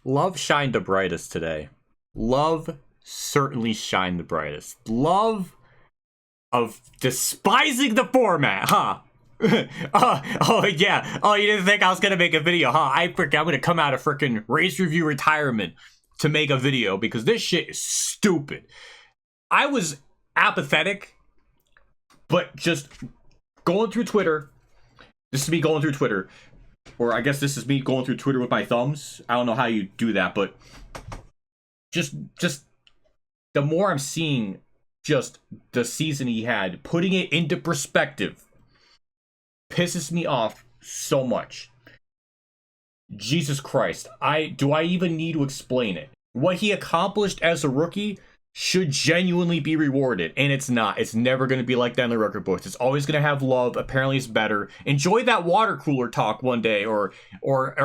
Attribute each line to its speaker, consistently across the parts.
Speaker 1: Love shined the brightest today. Love certainly shined the brightest. Love of despising the format, huh? Oh yeah. Oh, you didn't think I was gonna make a video, huh? I'm gonna come out of freaking race review retirement to make a video because this shit is stupid. I was apathetic, but just going through Twitter. This is me going through Twitter. Or I guess this is me going through Twitter with my thumbs. I don't know how you do that, but just the more I'm seeing just the season he had, putting it into perspective, pisses me off so much. Jesus Christ. Do I even need to explain it? What he accomplished as a rookie should genuinely be rewarded, and it's not. It's never going to be like that in the record books. It's always going to have love. Apparently it's better. Enjoy that water cooler talk one day, or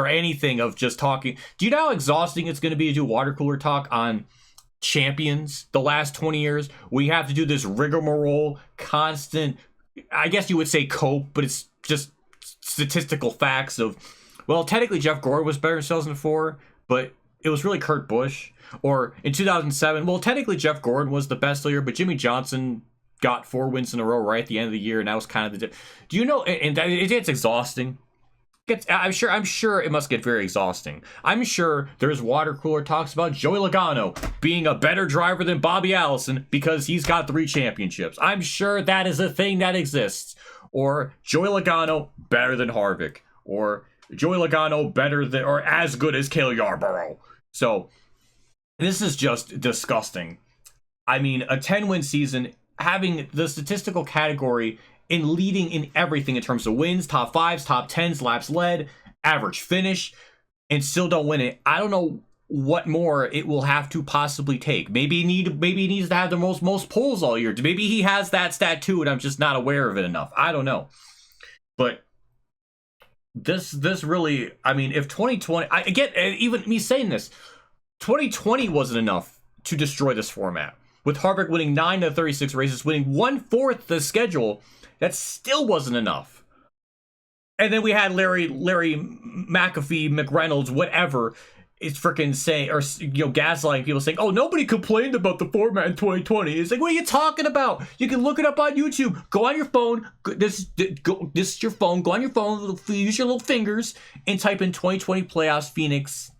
Speaker 1: anything of just talking. Do you know how exhausting it's going to be to do water cooler talk on champions the last 20 years? We have to do this rigmarole, constant, I guess you would say cope, but it's just statistical facts of, well, technically Jeff Gordon was better in 2004, but it was really Kurt Busch. Or in 2007, well, technically Jeff Gordon was the best year, but Jimmy Johnson got 4 wins in a row right at the end of the year, and that was kind of the. Do you know? And it's exhausting. I'm sure it must get very exhausting. I'm sure there's water cooler talks about Joey Logano being a better driver than Bobby Allison because he's got 3 championships. I'm sure that is a thing that exists. Or Joey Logano better than Harvick, or Joey Logano better than or as good as Cale Yarborough. So. This is just disgusting. I mean, a 10-win season, having the statistical category in leading in everything in terms of wins, top 5s, top 10s, laps led, average finish, and still don't win it. I don't know what more it will have to possibly take. Maybe he needs to have the most pulls all year. Maybe he has that stat too, and I'm just not aware of it enough. I don't know. But this really, I mean, if 2020, I get even me saying this. 2020 wasn't enough to destroy this format. With Harvick winning 9 to 36 races, winning 1/4 the schedule, that still wasn't enough. And then we had Larry McAfee, McReynolds, whatever, is freaking saying, or gaslighting people, saying, "Oh, nobody complained about the format in 2020." It's like, what are you talking about? You can look it up on YouTube. Go on your phone. This is your phone. Go on your phone. Use your little fingers and type in 2020 playoffs Phoenix.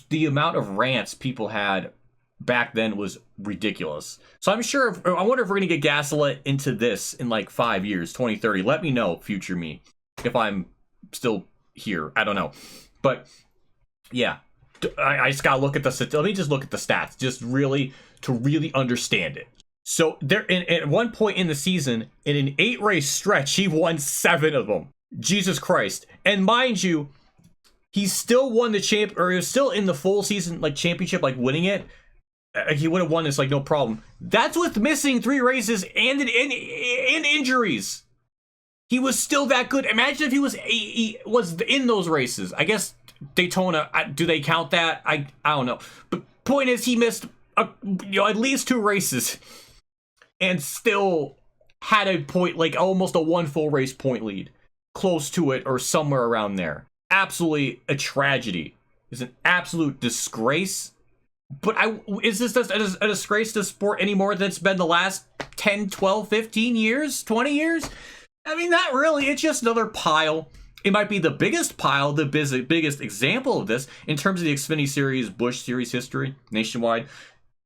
Speaker 1: The amount of rants people had back then was ridiculous. So I wonder if we're going to get gaslit into this in like 5 years, 2030. Let me know, future me, if I'm still here. I don't know. But yeah, I just got to look at let me just look at the stats just to really understand it. So there, at one point in the season, in an 8-race stretch, he won 7 of them. Jesus Christ. And mind you, he still won the he was still in the full season championship, winning it. He would have won this no problem. That's with missing 3 races and injuries. He was still that good. Imagine if he was in those races. I guess Daytona, do they count that? I don't know. But point is, he missed at least 2 races and still had a point, almost a 1 full race point lead, close to it or somewhere around there. Absolutely a tragedy. It's an absolute disgrace. But is this just a disgrace to sport anymore than it's been the last 10, 12, 15 years, 20 years? I mean, not really. It's just another pile. It might be the biggest pile, the biggest example of this in terms of the Xfinity Series, Busch Series history nationwide.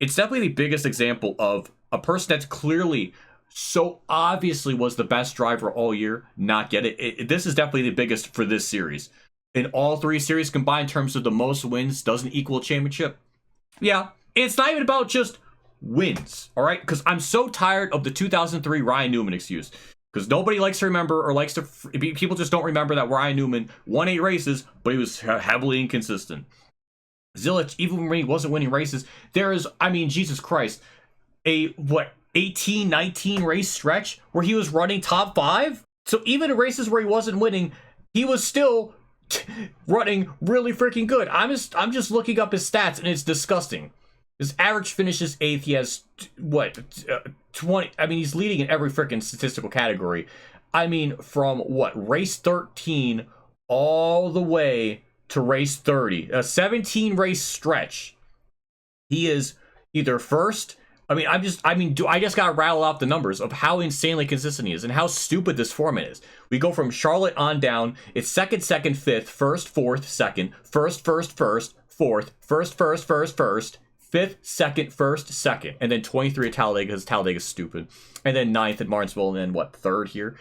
Speaker 1: It's definitely the biggest example of a person that's clearly so obviously was the best driver all year, not get it. This is definitely the biggest for this series. In all 3 series combined, in terms of the most wins, doesn't equal a championship. Yeah, it's not even about just wins, all right? Because I'm so tired of the 2003 Ryan Newman excuse. Because nobody likes to remember, or people just don't remember that Ryan Newman won 8 races, but he was heavily inconsistent. Zilich, even when he wasn't winning races, there is, I mean, Jesus Christ, 18, 19 race stretch where he was running top 5? So even in races where he wasn't winning, he was still running really freaking good. I'm just looking up his stats, and it's disgusting. His average finishes 8th. He has 20. I mean, he's leading in every freaking statistical category. I mean, from race 13 all the way to race 30, a 17 race stretch. He is either first. I just got to rattle off the numbers of how insanely consistent he is and how stupid this format is. We go from Charlotte on down. It's second, fifth, first, fourth, second, first, fourth, first, fifth, second, first, second, and then 23 at Talladega because Talladega's stupid, and then ninth at Martinsville, and then what, third here.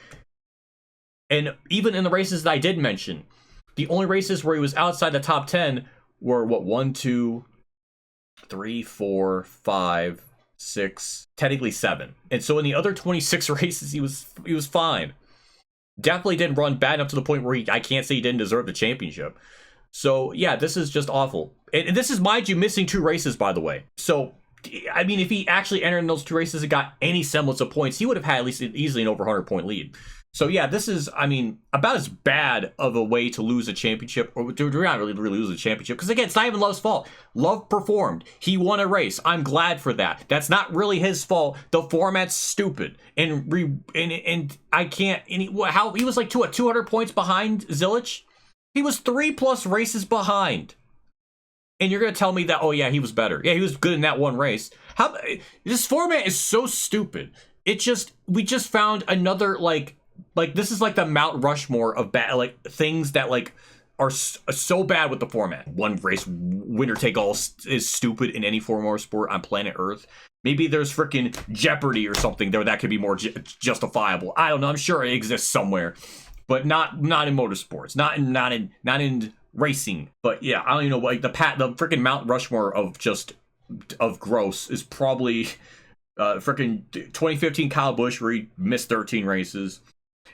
Speaker 1: And even in the races that I did mention, the only races where he was outside the top 10 were what, 1, 2, 3, 4, 5, 6, technically 7. And so in the other 26 races, he was fine. Definitely didn't run bad enough to the point where I can't say he didn't deserve the championship. So yeah, this is just awful. And this is, mind you, missing 2 races, by the way. So I mean, if he actually entered in those 2 races and got any semblance of points, he would have had at least easily an over 100-point lead. So yeah, this is, I mean, about as bad of a way to lose a championship, or to not really lose a championship, because again, it's not even Love's fault. Love performed. He won a race. I'm glad for that. That's not really his fault. The format's stupid, and I can't. And he was like 200 points behind Zilich. He was 3+ races behind. And you're gonna tell me that, oh yeah, he was better. Yeah, he was good in that one race. This format is so stupid. We just found another like this is like the Mount Rushmore of bad, like things that like are so bad with the format. One race winner take all is stupid in any form or sport on planet Earth. Maybe there's freaking Jeopardy or something there that could be more justifiable. I don't know. I'm sure it exists somewhere, but not in motorsports. Not in racing. But yeah, I don't even know. Like the freaking Mount Rushmore of gross is probably freaking 2015 Kyle Busch where he missed 13 races.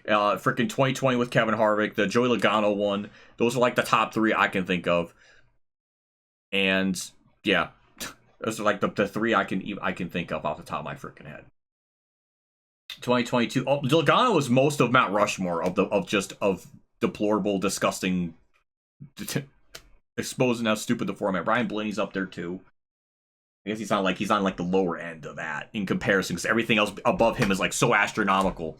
Speaker 1: Freaking 2020 with Kevin Harvick, the Joey Logano one. Those are like the top 3 I can think of. And yeah, those are like the 3 I can think of off the top of my freaking head. 2022. Oh, Logano was most of Mount Rushmore of deplorable, disgusting, exposing how stupid the format. Ryan Blaney's up there too. I guess he's on like the lower end of that in comparison, because everything else above him is like so astronomical.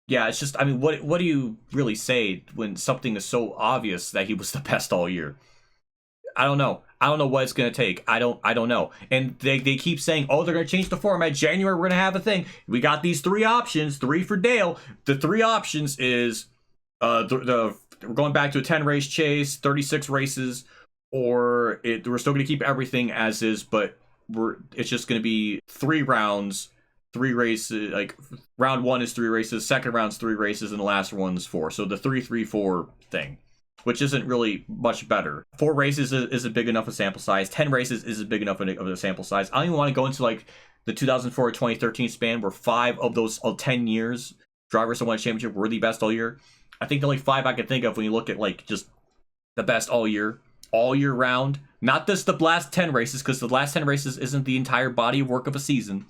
Speaker 1: Yeah, it's just, I mean, what do you really say when something is so obvious that he was the best all year? I don't know. I don't know what it's gonna take. I don't know. And they keep saying, oh, they're gonna change the format. January, we're gonna have a thing. We got these 3 options, 3 for Dale. The 3 options is we're going back to a 10-race chase, 36 races, or we're still gonna keep everything as is, but it's just gonna be 3 rounds. 3 races, like round 1 is 3 races, second round's 3 races, and the last one's 4. So the 3-3-4 thing, which isn't really much better. 4 races isn't big enough a sample size. 10 races isn't big enough of a sample size. I don't even want to go into like the 2004 to 2013 span where 5 of those 10 years drivers that won a championship were the best all year. I think the only 5 I can think of when you look at like just the best all year round. Not just the last 10 races, because the last 10 races isn't the entire body of work of a season.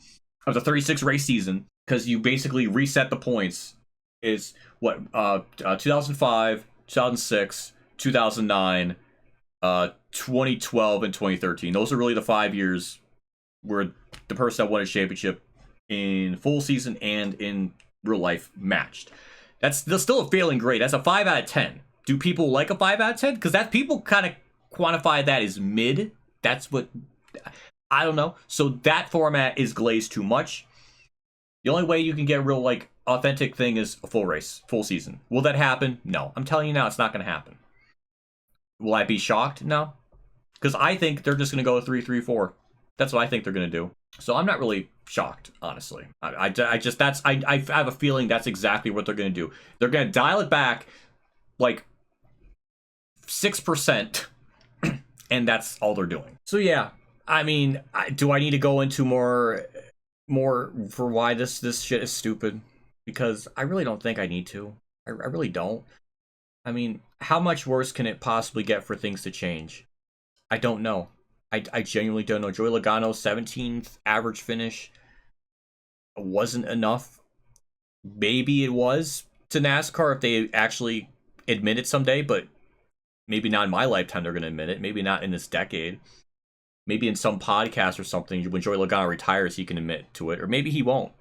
Speaker 1: Of the 36 race season, because you basically reset the points, is what 2005, 2006, 2009, 2012, and 2013. Those are really the 5 years where the person that won a championship in full season and in real life matched. That's still a failing grade. That's a 5 out of 10. Do people like a 5 out of 10? Because that people kind of quantify that as mid. That's what. I don't know. So that format is glazed too much. The only way you can get a real, like, authentic thing is a full race, full season. Will that happen? No. I'm telling you now, it's not going to happen. Will I be shocked? No. Because I think they're just going to go 3-3-4. That's what I think they're going to do. So I'm not really shocked, honestly. I have a feeling that's exactly what they're going to do. They're going to dial it back, like, 6%, and that's all they're doing. So yeah. I mean, do I need to go into more for why this shit is stupid? Because I really don't think I need to. I really don't. I mean, how much worse can it possibly get for things to change? I don't know. I genuinely don't know. Joey Logano's 17th average finish wasn't enough. Maybe it was to NASCAR if they actually admit it someday, but maybe not in my lifetime they're going to admit it. Maybe not in this decade. Maybe in some podcast or something, when Joey Logano retires, he can admit to it, or maybe he won't.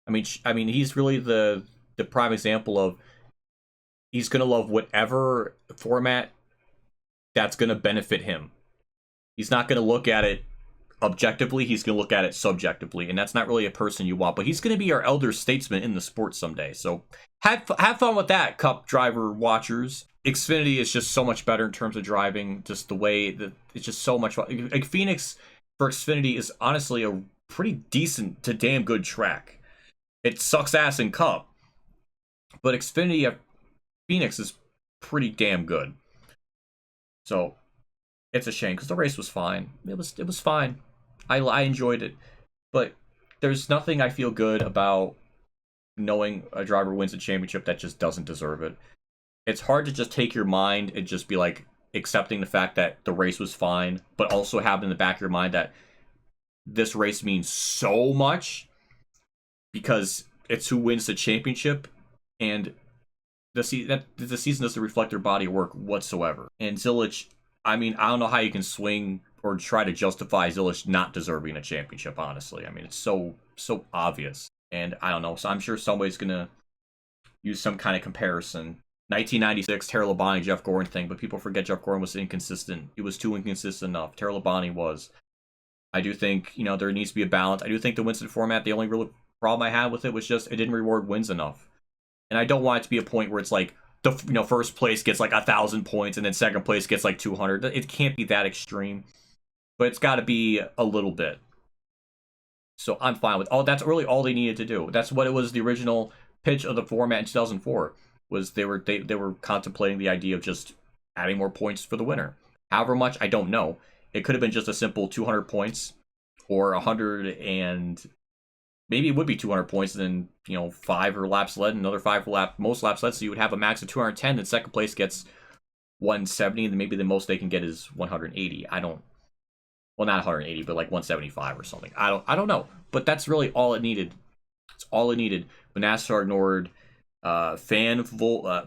Speaker 1: I mean, he's really the prime example of He's going to love whatever format that's going to benefit him. He's not going to look at it objectively, he's going to look at it subjectively, and that's not really a person you want, but he's going to be our elder statesman in the sport someday. So have fun with that, Cup driver watchers. Xfinity is just so much better in terms of driving, just the way that it's just so much fun. Like Phoenix for Xfinity is honestly a pretty decent to damn good track. It sucks ass in Cup, but Xfinity at Phoenix is pretty damn good. So it's a shame because the race was fine. It was fine. I enjoyed it, but there's nothing I feel good about knowing a driver wins a championship that just doesn't deserve it. It's hard to just take your mind and just be like accepting the fact that the race was fine, but also have in the back of your mind that this race means so much because it's who wins the championship, and the season doesn't reflect their body of work whatsoever. And Zilich, I mean, I don't know how you can swing or try to justify Zilich not deserving a championship, honestly. I mean, it's so obvious. And I don't know. So I'm sure somebody's going to use some kind of comparison. 1996, Tara Labonte, Jeff Gordon thing, but people forget Jeff Gordon was inconsistent. He was too inconsistent enough. Tara Labonte was. I do think, there needs to be a balance. I do think the Winston format, the only real problem I had with it was just it didn't reward wins enough. And I don't want it to be a point where it's like, the first place gets like 1,000 points and then second place gets like 200. It can't be that extreme, but it's got to be a little bit. So I'm fine with that's really all they needed to do. That's what it was. The original pitch of the format in 2004 was they were contemplating the idea of just adding more points for the winner. However much, I don't know. It could have been just a simple 200 points or 100, and maybe it would be 200 points and then 5 or laps led, another 5 for most laps led, so you would have a max of 210, and second place gets 170, and maybe the most they can get is 180. Well, not 180, but like 175 or something. I don't know, but that's really all it needed. It's all it needed. But NASCAR ignored fan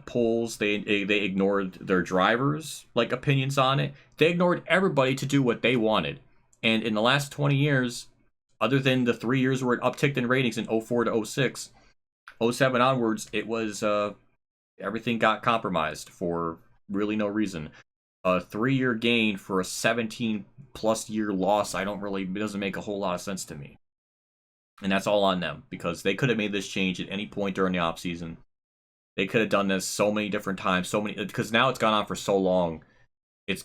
Speaker 1: polls. They ignored their drivers' opinions on it. They ignored everybody to do what they wanted. And in the last 20 years, other than the 3 years where it upticked in ratings in 04 to 06, 07 onwards, it was everything got compromised for really no reason. A 3-year gain for a 17-plus year loss, it doesn't make a whole lot of sense to me. And that's all on them, because they could have made this change at any point during the offseason. They could have done this so many different times, because now it's gone on for so long. It's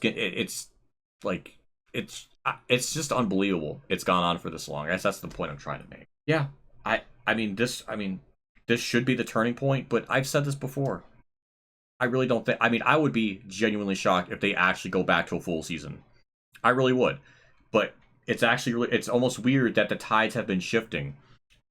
Speaker 1: just unbelievable. It's gone on for this long. I guess that's the point I'm trying to make. Yeah, this should be the turning point, but I've said this before. I really don't think. I would be genuinely shocked if they actually go back to a full season. I really would, but it's almost weird that the tides have been shifting.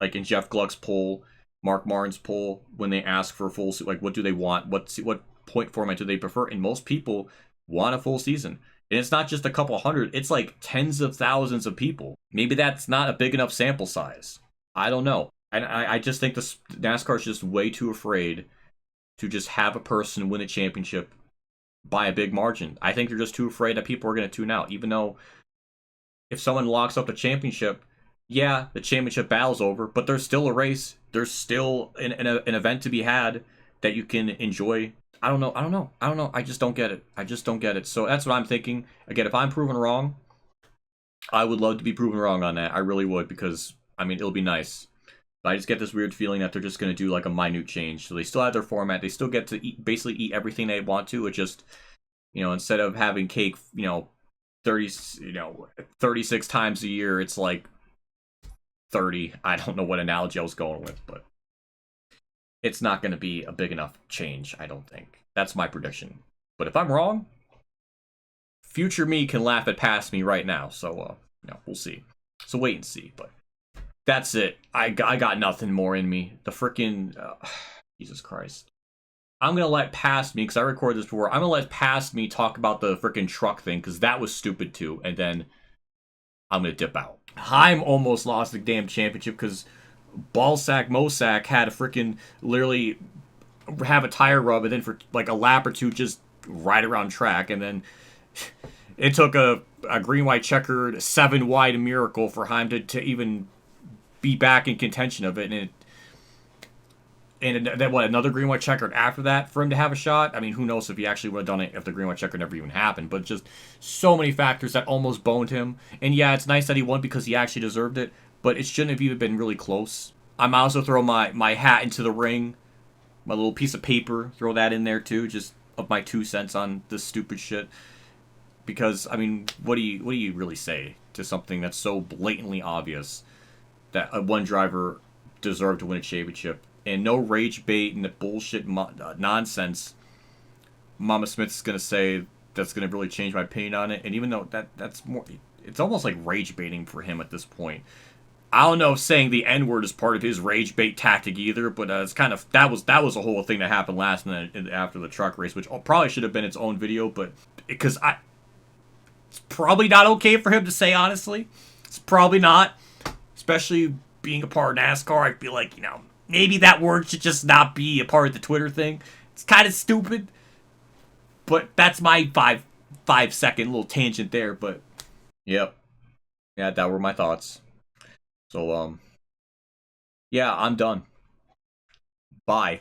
Speaker 1: Like in Jeff Gluck's poll, Mark Martin's poll, when they ask for a full, what do they want? What point format do they prefer? And most people want a full season. And it's not just a couple hundred, it's like tens of thousands of people. Maybe that's not a big enough sample size. I don't know. And I just think NASCAR is just way too afraid to just have a person win a championship by a big margin. I think they're just too afraid that people are going to tune out. Even though if someone locks up the championship, yeah, the championship battle's over, but there's still a race. There's still an event to be had that you can enjoy. I don't know. I just don't get it. So that's what I'm thinking. Again, if I'm proven wrong, I would love to be proven wrong on that. I really would, because, it'll be nice. But I just get this weird feeling that they're just going to do a minute change. So they still have their format. They still get to basically eat everything they want to. It just, instead of having cake, 36 times a year, it's like 30. I don't know what analogy I was going with, but it's not going to be a big enough change, I don't think. That's my prediction. But if I'm wrong, future me can laugh at past me right now. So, we'll see. So wait and see. But that's it. I got nothing more in me. The freaking Jesus Christ. I'm going to let past me, because I recorded this before, I'm going to let past me talk about the freaking truck thing, because that was stupid too. And then I'm going to dip out. Heim almost lost the damn championship because Ballsack Mosack had to freaking literally have a tire rub, and then for a lap or two just ride around track. And then it took a green-white checkered 7-wide miracle for Heim to even be back in contention of it. And And then what, another green white checkered after that for him to have a shot? I mean, who knows if he actually would have done it if the green white checker never even happened. But just so many factors that almost boned him. And yeah, it's nice that he won because he actually deserved it, but it shouldn't have even been really close. I might also throw my hat into the ring, my little piece of paper, throw that in there too, just of my 2 cents on this stupid shit. Because I mean, what do you really say to something that's so blatantly obvious that one driver deserved to win a championship, and no rage bait and the bullshit nonsense Mama Smith's gonna say that's gonna really change my opinion on it. And even though that's more, it's almost like rage baiting for him at this point. I don't know if saying the N word is part of his rage bait tactic either, but it's kind of that was a whole thing that happened last night after the truck race, which probably should have been its own video, but because it's probably not okay for him to say. Honestly, it's probably not, especially being a part of NASCAR. I feel like maybe that word should just not be a part of the Twitter thing. It's kind of stupid, but that's my 5 second little tangent there. But yep, yeah, that were my thoughts. So yeah, I'm done. Bye.